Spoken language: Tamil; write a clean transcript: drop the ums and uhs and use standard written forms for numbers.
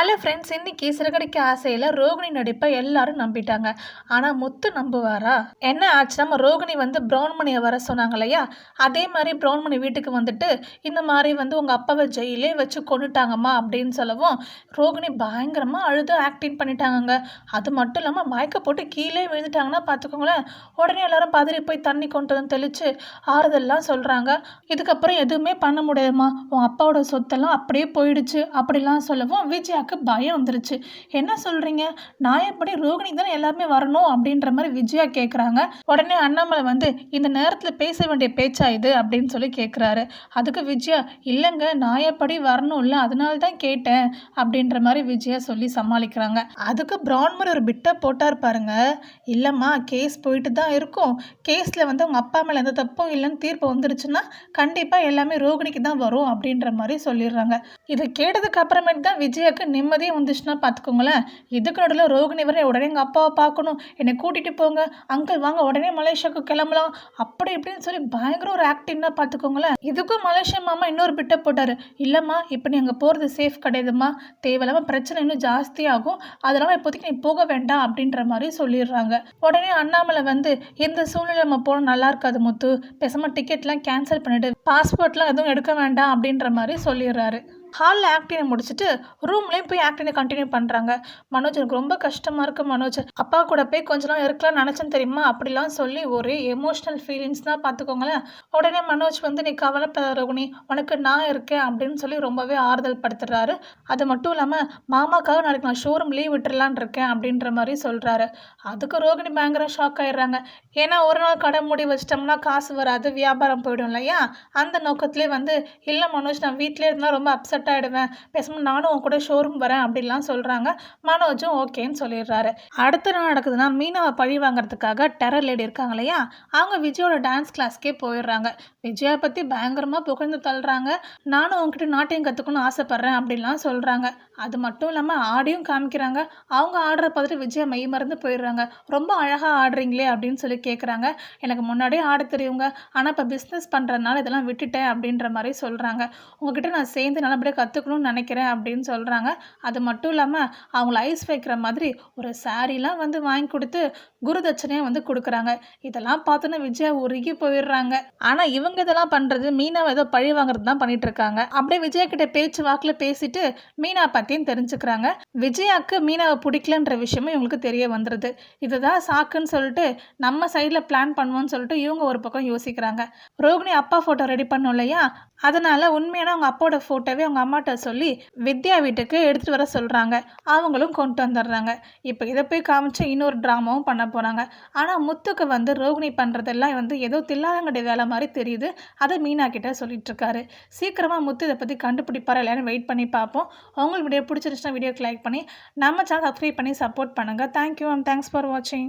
ஹலோ ஃப்ரெண்ட்ஸ், இன்னைக்கு சிறகடிக்க ஆசையில் ரோகிணி நடிப்பை எல்லாரும் நம்பிட்டாங்க. ஆனால் முத்து நம்புவாரா? என்ன ஆச்சு, நம்ம ரோகிணி வந்து பிரவுன்மணியை வர சொன்னாங்க இல்லையா? அதே மாதிரி பிரவுன்மணி வீட்டுக்கு வந்துட்டு இந்த மாதிரி வந்து உங்கள் அப்பாவை ஜெயிலே வச்சு கொண்டுட்டாங்கம்மா அப்படின்னு சொல்லவும் ரோகிணி பயங்கரமாக அழுது ஆக்டிங் பண்ணிட்டாங்கங்க. அது மட்டும் இல்லாமல் மயக்க போட்டு கீழே விழுந்துட்டாங்கன்னா பார்த்துக்கோங்களேன். உடனே எல்லாரும் பதறி போய் தண்ணி கொண்டு வந்து தெளித்து ஆறுதல்லாம் சொல்கிறாங்க. இதுக்கப்புறம் எதுவுமே பண்ண முடியாதுமா, உன் அப்பாவோட சொத்தெல்லாம் அப்படியே போயிடுச்சு அப்படிலாம் சொல்லவும் விஜயாக்கு பயம் வந்துருச்சு. என்ன சொல்றீங்க? நான் எப்படி ரோகிணி தானே எல்லாருமே வரணும் அப்படின்ற மாதிரி விஜயா கேட்குறாங்க. உடனே அண்ணாமலை வந்து இந்த நேரத்தில் பேச வேண்டிய பேச்சா இது அப்படின்னு சொல்லி கேட்குறாரு. அதுக்கு விஜயா, இல்லைங்க நான் எப்படி வரணும்ல, அதனால தான் கேட்டேன் அப்படின்ற மாதிரி விஜயா சொல்லி சமாளிக்கிறாங்க. அதுக்கு பிரவுன்மணி ஒரு பிட்டை போட்டார் பாருங்க. இல்லைம்மா, கேஸ் போயிட்டு தான் இருக்கும், கேஸில் வந்து உங்கள் அப்பா மேலே எந்த தப்பும் இல்லைன்னு தீர்ப்பு வந்துருச்சுன்னா கண்டிப்பாக எல்லாமே ரோகிணிக்கு தான் வரும் அப்படின்ற மாதிரி சொல்லிடுறாங்க. இதை கேட்டதுக்கு அப்புறமேட்டு தான் விஜயாக்கு நிம்மதியே வந்துச்சுன்னா பார்த்துக்கோங்களேன். இதுக்கு நடுவில் ரோகிணி வர உடனே எங்கள் அப்பாவை பார்க்கணும், என்னை கூட்டிகிட்டு போங்க அங்கிள், வாங்க உடனே மலேசியாவுக்கு கிளம்பலாம் அப்படி இப்படின்னு சொல்லி பயங்கர ஒரு ஆக்டிங்னா பார்த்துக்கோங்களேன். இதுக்கும் மலேசியா மாமா இன்னொரு பிட்டை போட்டார். இல்லைம்மா, இப்போ நீ அங்கே போகிறது சேஃப் கிடையாதும்மா, தேவையில்லாமல் பிரச்சனை இன்னும் ஜாஸ்தியாகும், அதனால் இப்போதைக்கு நீ போக வேண்டாம் அப்படின்ற மாதிரி சொல்லிடுறாங்க. உடனே அண்ணாமலை வந்து இந்த சூழ்நிலை நம்ம போனால் நல்லா இருக்காது முத்து, பேசாமல் டிக்கெட்லாம் கேன்சல் பண்ணிவிட்டு பாஸ்போர்ட்லாம் எதுவும் எடுக்க வேண்டாம் அப்படின்ற மாதிரி சொல்லிடுறாரு. ஹாலில் ஆக்டிங்கை முடிச்சுட்டு ரூம்லேயும் போய் ஆக்டிங்கை கண்டினியூ பண்ணுறாங்க. மனோஜ், எனக்கு ரொம்ப கஷ்டமாக இருக்குது மனோஜ், அப்பா கூட போய் கொஞ்ச நாள் இருக்கலாம்னு நினச்சேன்னு தெரியுமா அப்படிலாம் சொல்லி ஒரே எமோஷ்னல் ஃபீலிங்ஸ் தான் பார்த்துக்கோங்களேன். உடனே மனோஜ் வந்து நீ கவலைப்படாத ரோகிணி, உனக்கு நான் இருக்கேன் அப்படின்னு சொல்லி ரொம்பவே ஆறுதல் படுத்துறாரு. அது மட்டும் இல்லாமல் மாமாக்காக நாளைக்கு நான் ஷோரூம் லீவ் விட்டுறலான் இருக்கேன் அப்படின்ற மாதிரி சொல்கிறாரு. அதுக்கு ரோகிணி பயங்கர ஷாக் ஆயிடுறாங்க. ஏன்னா ஒரு நாள் கடை மூடி வச்சிட்டோம்னா காசு வராது, வியாபாரம் போயிடும் இல்லையா? அந்த நோக்கத்திலே வந்து இல்லை மனோஜ், நான் வீட்டிலே இருந்தால் ரொம்ப அப்செட் ஆகிடுவேன், பேசாமல் நானும் உன் கூட ஷோரூம் வரேன் அப்படிலாம் சொல்கிறாங்க. மனோஜும் ஓகேன்னு சொல்லிடுறாரு. அடுத்த நாள் நடக்குதுன்னா மீனாவை பழி வாங்குறதுக்காக டெரர் லேடி இருக்காங்க இல்லையா, அவங்க விஜயோட டான்ஸ் கிளாஸ்க்கே போயிடுறாங்க. விஜயா பற்றி பயங்கரமாக புகழ்ந்து தள்ளுறாங்க. நானும் உங்ககிட்ட நாட்டியம் கற்றுக்கணும்னு ஆசைப்பட்றேன் அப்படின்லாம் சொல்கிறாங்க. அது மட்டும் இல்லாமல் ஆடியும் காமிக்கிறாங்க. அவங்க ஆடுற பார்த்துட்டு விஜயா மெய் மறந்து போயிடுறாங்க. ரொம்ப அழகாக ஆடுறீங்களே அப்படின்னு சொல்லி கேட்குறாங்க. எனக்கு முன்னாடியே ஆட தெரியுங்க, ஆனால் இப்போ பிஸ்னஸ் பண்ணுறதுனால இதெல்லாம் விட்டுட்டேன் அப்படின்ற மாதிரி சொல்கிறாங்க. உங்ககிட்ட நான் சேர்ந்து நல்லபடியாக கற்றுக்கணும்னு நினைக்கிறேன் அப்படின்னு சொல்கிறாங்க. அது மட்டும் இல்லாமல் அவங்கள ஐஸ் வைக்கிற மாதிரி ஒரு சாரீலாம் வந்து வாங்கி கொடுத்து குருதட்சணையாக வந்து கொடுக்குறாங்க. இதெல்லாம் பார்த்தோன்னா விஜயா உருகி போயிடுறாங்க. ஆனால் இவங்க இதெல்லாம் பண்ணுறது மீனாவை ஏதோ பழி வாங்குறது தான் பண்ணிட்டு இருக்காங்க. அப்படியே விஜயா கிட்ட பேச்சு வாக்கில் பேசிட்டு மீனா பற்றியும் தெரிஞ்சுக்கிறாங்க. விஜயாவுக்கு மீனாவை பிடிக்கலன்ற விஷயமும் இவங்களுக்கு தெரிய வந்துடுது. இதுதான் சாக்குன்னு சொல்லிட்டு நம்ம சைடில் பிளான் பண்ணுவோம்னு சொல்லிட்டு இவங்க ஒரு பக்கம் யோசிக்கிறாங்க. ரோகிணி அப்பா ஃபோட்டோ ரெடி பண்ணும் இல்லையா, அதனால் உண்மையான அவங்க அப்பாவோட ஃபோட்டோவே அவங்க அம்மாட்ட சொல்லி வித்யா வீட்டுக்கு எடுத்துகிட்டு வர சொல்கிறாங்க. அவங்களும் கொண்டு வந்துடுறாங்க. இப்போ இதை போய் காமிச்சு இன்னொரு ட்ராமாவும் பண்ண போகிறாங்க. ஆனால் முத்துக்கு வந்து ரோகிணி பண்ணுறதெல்லாம் வந்து ஏதோ தில்லாலங்கடி வேலை மாதிரி தெரியுது. அதை மீனா கிட்ட சொல்லிட்டு இருக்காரு. சீக்கிரமாக முத்து இதை பற்றி கண்டுபிடிப்பாரா இல்லைன்னு வெயிட் பண்ணி பார்ப்போம். உங்களுக்கு வீடியோ பிடிச்சிருச்சுன்னா வீடியோக்கு லைக் பண்ணி நம்ம சேனல் சப்ஸ்கிரைப் பண்ணி சப்போர்ட் பண்ணுங்கள். தேங்க்யூ அண்ட் தேங்க்ஸ் ஃபார் வாட்சிங்.